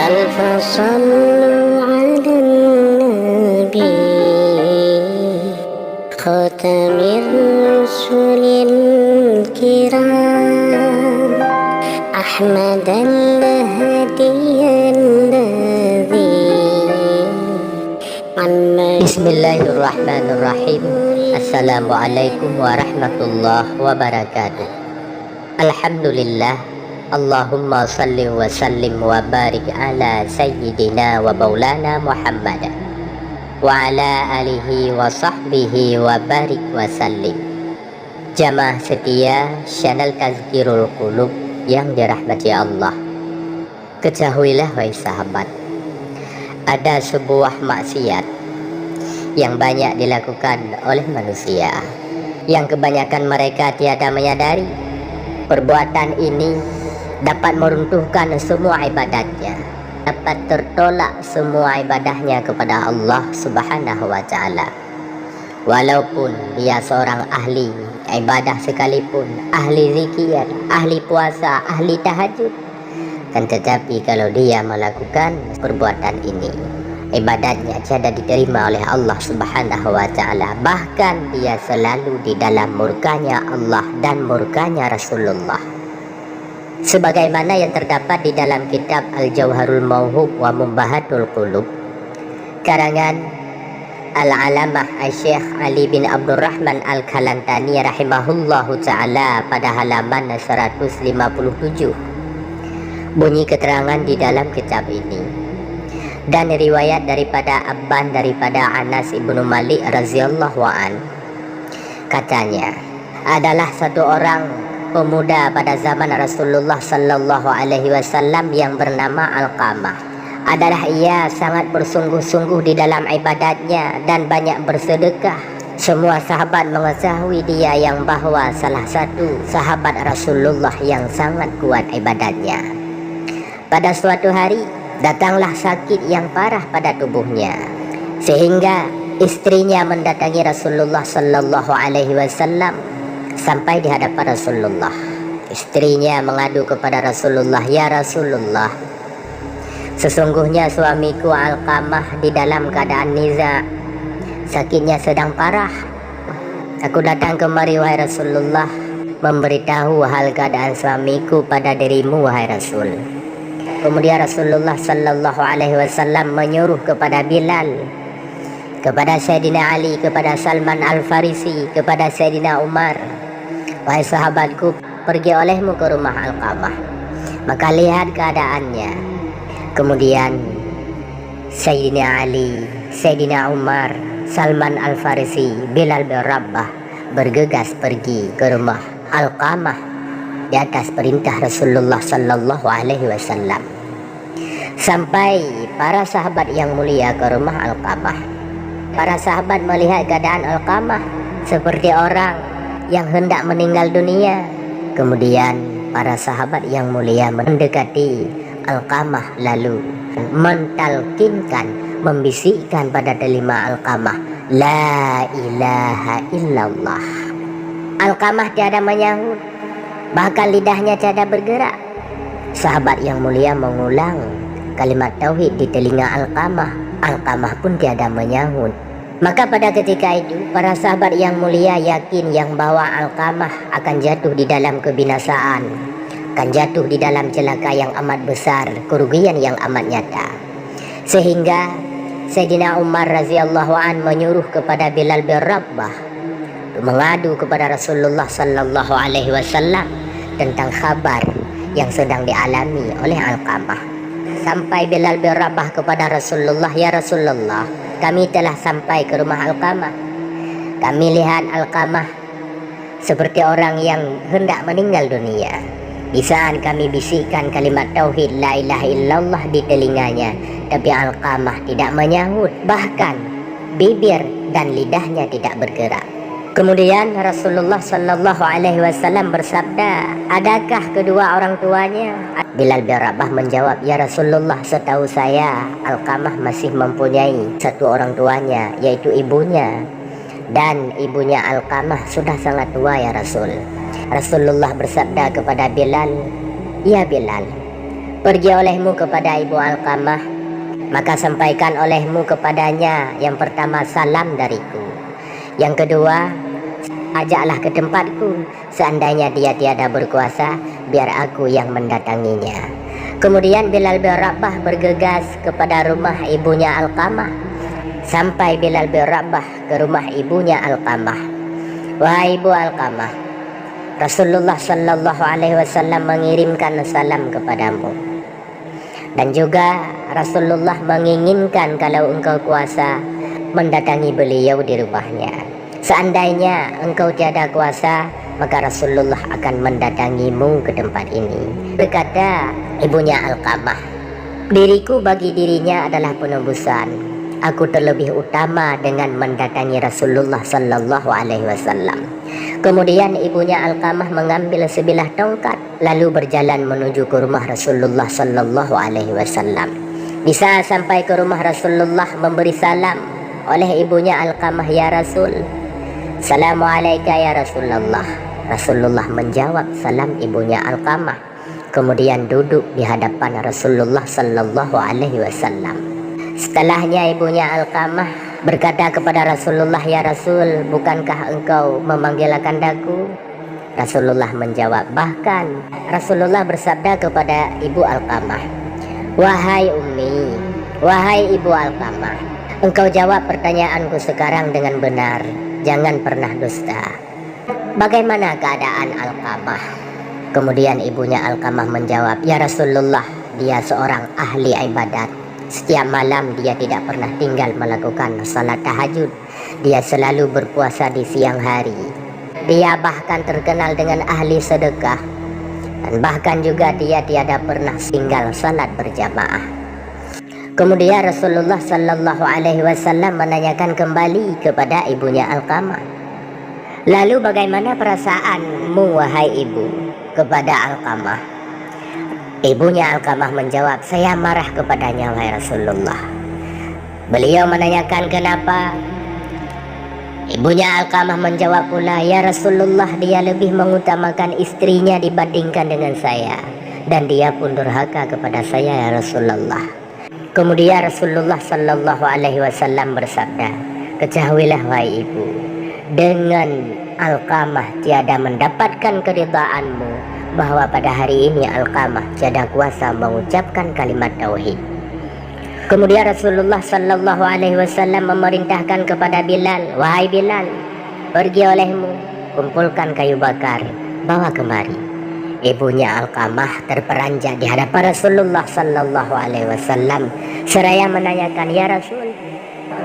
ألف صلوا على النبي خاتم الرسل الكرام أحمد الهدي الذي Bismillahirrahmanirrahim. Assalamualaikum warahmatullahi wabarakatuh. Alhamdulillah. Allahumma salli wa sallim wa barik ala sayyidina wa maulana Muhammad wa ala alihi wa sahbihi wa barik wa sallim. Jamaah setia channel Tazkirul Qulub yang dirahmati Allah, ketahuilah wahai sahabat, ada sebuah maksiat yang banyak dilakukan oleh manusia, yang kebanyakan mereka tiada menyadari perbuatan ini dapat meruntuhkan semua ibadatnya, dapat tertolak semua ibadahnya kepada Allah Subhanahu wa Ta'ala. Walaupun dia seorang ahli ibadah sekalipun, ahli zikir, ahli puasa, ahli tahajud, kan tetapi kalau dia melakukan perbuatan ini, ibadatnya tiada diterima oleh Allah Subhanahu wa Ta'ala. Bahkan dia selalu di dalam murkanya Allah dan murkanya Rasulullah, sebagaimana yang terdapat di dalam kitab Al-Jawharul Mauhub wa Mumbahatul Qulub karangan Al-Alamah Syekh Ali bin Abdurrahman Al-Kalantani rahimahullahu ta'ala pada halaman 157. Bunyi keterangan di dalam kitab ini dan riwayat daripada Abban daripada Anas ibnu Malik radhiyallahu an, katanya adalah satu orang pemuda pada zaman Rasulullah sallallahu alaihi wasallam yang bernama Alqamah. Adalah ia sangat bersungguh-sungguh di dalam ibadatnya dan banyak bersedekah. Semua sahabat mengetahui dia yang bahwa salah satu sahabat Rasulullah yang sangat kuat ibadatnya. Pada suatu hari datanglah sakit yang parah pada tubuhnya, sehingga istrinya mendatangi Rasulullah sallallahu alaihi wasallam. Sampai di hadapan Rasulullah, istrinya mengadu kepada Rasulullah, "Ya Rasulullah, sesungguhnya suamiku Alqamah di dalam keadaan niza, sakitnya sedang parah. Aku datang kemari wahai Rasulullah, memberitahu hal keadaan suamiku pada dirimu wahai Rasul." Kemudian Rasulullah sallallahu alaihi wasallam menyuruh kepada Bilal, kepada Sayyidina Ali, kepada Salman Al-Farisi, kepada Sayyidina Umar, "Wahai sahabatku, pergi olehmu ke rumah Alqamah, maka lihat keadaannya." Kemudian Sayyidina Ali, Sayyidina Umar, Salman Al-Farisi, Bilal bin Rabah bergegas pergi ke rumah Alqamah di atas perintah Rasulullah sallallahu alaihi wasallam. Sampai para sahabat yang mulia ke rumah Alqamah. Para sahabat melihat keadaan Alqamah seperti orang yang hendak meninggal dunia. Kemudian para sahabat yang mulia mendekati Alqamah lalu mentalkinkan, membisikkan pada telinga Alqamah, "La ilaha illallah." Alqamah tiada menyahut, bahkan lidahnya tiada bergerak. Sahabat yang mulia mengulang kalimat tauhid di telinga Alqamah. Alqamah pun tiada menyahut. Maka pada ketika itu para sahabat yang mulia yakin yang bahwa Alqamah akan jatuh di dalam kebinasaan, akan jatuh di dalam celaka yang amat besar, kerugian yang amat nyata. Sehingga Sayyidina Umar radhiyallahu an menyuruh kepada Bilal bin Rabah mengadu kepada Rasulullah sallallahu alaihi wasallam tentang kabar yang sedang dialami oleh Alqamah. Sampai Bilal bin Rabah kepada Rasulullah, "Ya Rasulullah, kami telah sampai ke rumah Alqamah. Kami lihat Alqamah seperti orang yang hendak meninggal dunia. Di saat kami bisikkan kalimat tauhid la ilaha illallah di telinganya, tapi Alqamah tidak menyahut, bahkan bibir dan lidahnya tidak bergerak." Kemudian Rasulullah sallallahu alaihi wasallam bersabda, "Adakah kedua orang tuanya?" Bilal bin Rabah menjawab, "Ya Rasulullah, setahu saya Alqamah masih mempunyai satu orang tuanya, yaitu ibunya. Dan ibunya Alqamah sudah sangat tua ya Rasul." Rasulullah bersabda kepada Bilal, "Ya Bilal, Pergi olehmu kepada Ibu Alqamah, maka sampaikan olehmu kepadanya yang pertama salam dariku. Yang kedua, ajaklah ke tempatku, seandainya dia tiada berkuasa, biar aku yang mendatanginya. Kemudian Bilal bin Rabah bergegas kepada rumah ibunya Alqamah. Sampai Bilal bin Rabah ke rumah ibunya Alqamah. Wahai Ibu Alqamah, Rasulullah sallallahu alaihi wasallam mengirimkan salam kepadamu. Dan juga Rasulullah menginginkan kalau engkau kuasa mendatangi beliau di rumahnya. Seandainya engkau tiada kuasa, maka Rasulullah akan mendatangimu ke tempat ini. Berkata ibunya Alqamah, diriku bagi dirinya adalah penebusan. Aku terlebih utama dengan mendatangi Rasulullah sallallahu alaihi wasallam. Kemudian ibunya Alqamah mengambil sebilah tongkat lalu berjalan menuju ke rumah Rasulullah sallallahu alaihi wasallam. Di saat sampai ke rumah Rasulullah memberi salam oleh ibunya Alqamah, ya Rasul, Assalamualaikum ya Rasulullah. Rasulullah menjawab salam ibunya Alqamah. Kemudian duduk di hadapan Rasulullah sallallahu alaihi wasallam. Setelahnya ibunya Alqamah berkata kepada Rasulullah, ya Rasul, bukankah engkau memanggil kandaku? Rasulullah menjawab. Bahkan Rasulullah bersabda kepada ibu Alqamah, wahai ummi, wahai ibu Alqamah, engkau jawab pertanyaanku sekarang dengan benar, jangan pernah dusta. Bagaimana keadaan Alqamah? Kemudian ibunya Alqamah menjawab, ya Rasulullah, dia seorang ahli ibadat. Setiap malam dia tidak pernah tinggal melakukan salat tahajud. Dia selalu berpuasa di siang hari. Dia bahkan terkenal dengan ahli sedekah. Dan bahkan juga dia tiada pernah tinggal salat berjamaah. Kemudian Rasulullah sallallahu alaihi wasallam menanyakan kembali kepada ibunya Alqamah, lalu bagaimana perasaanmu wahai ibu kepada Alqamah? Ibunya Alqamah menjawab, saya marah kepadanya wahai Rasulullah. Beliau menanyakan kenapa. Ibunya Alqamah menjawab pula, ya Rasulullah, dia lebih mengutamakan istrinya dibandingkan dengan saya, dan dia pun durhaka kepada saya ya Rasulullah. Kemudian Rasulullah sallallahu alaihi wasallam bersabda, ketahuilah wahai ibu, dengan Alqamah tiada mendapatkan keridhaanmu, bahwa pada hari ini Alqamah tiada kuasa mengucapkan kalimat tauhid. Kemudian Rasulullah sallallahu alaihi wasallam memerintahkan kepada Bilal, wahai Bilal, pergi olehmu, kumpulkan kayu bakar, bawa kemari. Ibunya Alqamah terperanjat di hadapan Rasulullah sallallahu alaihi wasallam seraya menanyakan, ya Rasul,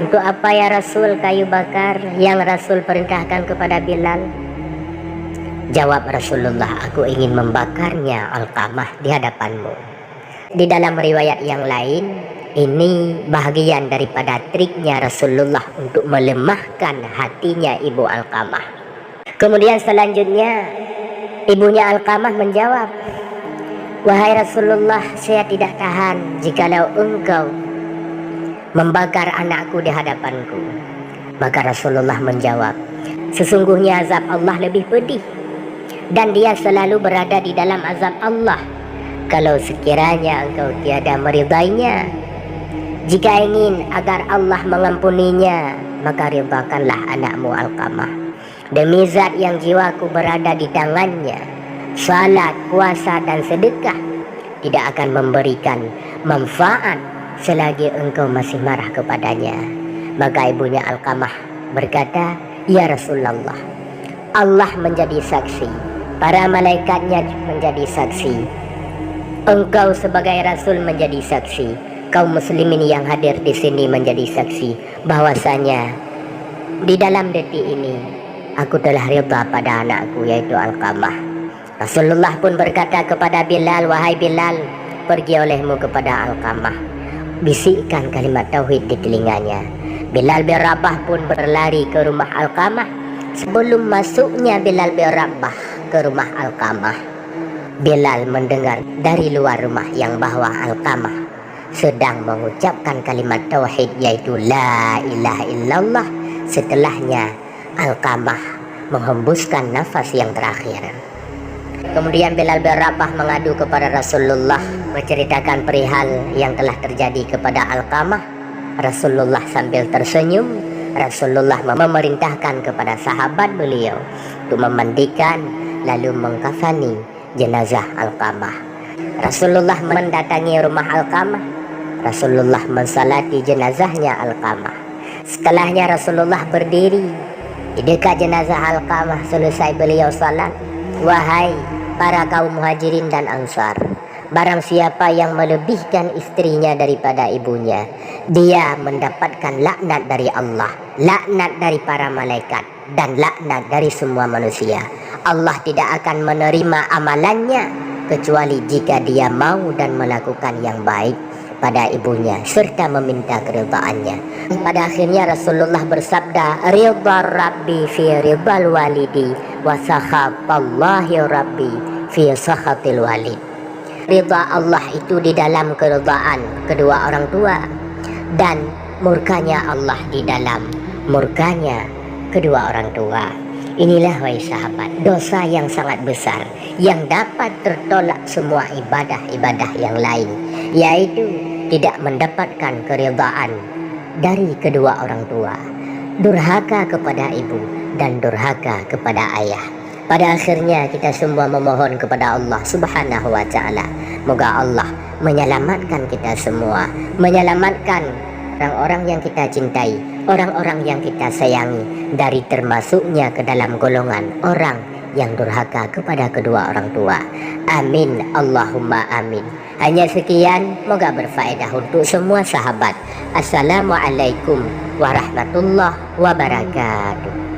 untuk apa ya Rasul kayu bakar yang Rasul perintahkan kepada Bilal? Jawab Rasulullah, aku ingin membakarnya Alqamah di hadapanmu. Di dalam riwayat yang lain, ini bahagian daripada triknya Rasulullah untuk melemahkan hatinya ibu Alqamah. Kemudian selanjutnya ibunya Alqamah menjawab, wahai Rasulullah, saya tidak tahan jikalau engkau membakar anakku di hadapanku. Maka Rasulullah menjawab, sesungguhnya azab Allah lebih pedih, dan dia selalu berada di dalam azab Allah kalau sekiranya engkau tiada meridainya. Jika ingin agar Allah mengampuninya, maka ridhakanlah anakmu Alqamah. Demi zat yang jiwaku berada di tangannya, salat, puasa dan sedekah tidak akan memberikan manfaat selagi engkau masih marah kepadanya. Maka ibunya Alqamah berkata, ya Rasulullah, Allah menjadi saksi, para malaikatnya menjadi saksi, engkau sebagai Rasul menjadi saksi, kaum muslimin yang hadir di sini menjadi saksi bahwasanya di dalam detik ini aku telah ridha pada anakku yaitu Alqamah. Rasulullah pun berkata kepada Bilal, wahai Bilal, pergi olehmu kepada Alqamah, bisikkan kalimat tauhid di telinganya. Bilal bin Rabah pun berlari ke rumah Alqamah. Sebelum masuknya Bilal bin Rabah ke rumah Alqamah, Bilal mendengar dari luar rumah yang bahwa Alqamah sedang mengucapkan kalimat tauhid yaitu la ilaha illallah. Setelahnya Alqamah menghembuskan nafas yang terakhir. Kemudian Bilal bin Rabah mengadu kepada Rasulullah, menceritakan perihal yang telah terjadi kepada Alqamah. Rasulullah sambil tersenyum, Rasulullah memerintahkan kepada sahabat beliau untuk memandikan lalu mengkafani jenazah Alqamah. Rasulullah mendatangi rumah Alqamah. Rasulullah mensalati jenazahnya Alqamah. Setelahnya Rasulullah berdiri di dekat jenazah Alqamah. Selesai beliau salat, "Wahai para kaum muhajirin dan ansar, barang siapa yang melebihkan istrinya daripada ibunya, dia mendapatkan laknat dari Allah, laknat dari para malaikat, dan laknat dari semua manusia. Allah tidak akan menerima amalannya kecuali jika dia mau dan melakukan yang baik pada ibunya serta meminta keridhaannya." Pada akhirnya Rasulullah bersabda, "Ridha Rabbi fi ridhal walidi wa sakhatallahi Rabbi fi sakhatil walid." Ridha Allah itu di dalam keridhaan kedua orang tua, dan murkanya Allah di dalam murkanya kedua orang tua. Inilah wahai sahabat, dosa yang sangat besar yang dapat tertolak semua ibadah-ibadah yang lain, yaitu tidak mendapatkan keridhaan dari kedua orang tua, durhaka kepada ibu dan durhaka kepada ayah. Pada akhirnya kita semua memohon kepada Allah Subhanahu wa ta'ala, moga Allah menyelamatkan kita semua, menyelamatkan orang-orang yang kita cintai, orang-orang yang kita sayangi dari termasuknya ke dalam golongan orang yang durhaka kepada kedua orang tua. Amin, Allahumma amin. Hanya sekian, moga berfaedah untuk semua sahabat. Assalamualaikum warahmatullahi wabarakatuh.